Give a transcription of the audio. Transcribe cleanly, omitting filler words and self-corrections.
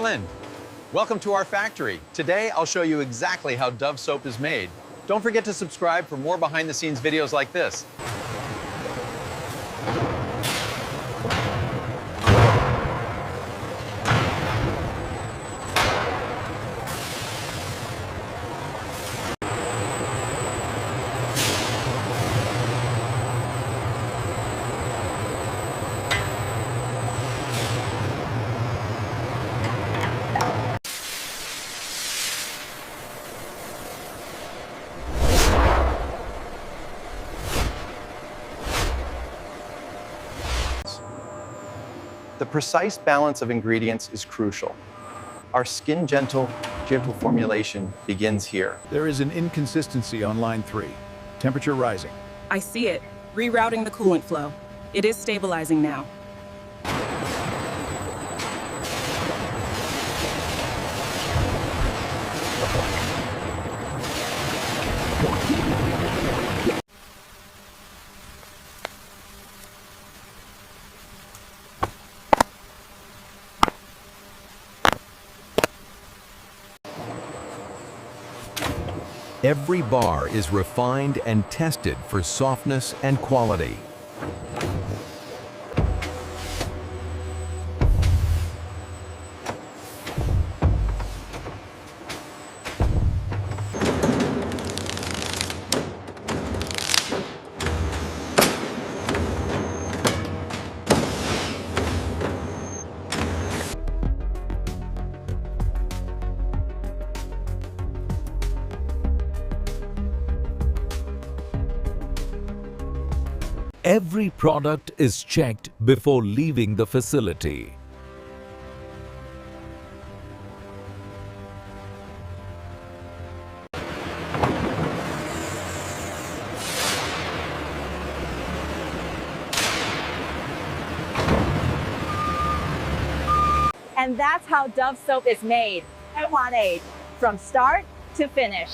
Lynn. Welcome to our factory. Today, I'll show you exactly how Dove soap is made. Don't forget to subscribe for more behind-the-scenes videos like this. The precise balance of ingredients is crucial. Our skin-gentle formulation begins here. There is an inconsistency on line 3. Temperature rising. I see it. Rerouting the coolant flow. It is stabilizing now. Every bar is refined and tested for softness and quality. Every product is checked before leaving the facility. And that's how Dove soap is made. Lemonade, from start to finish.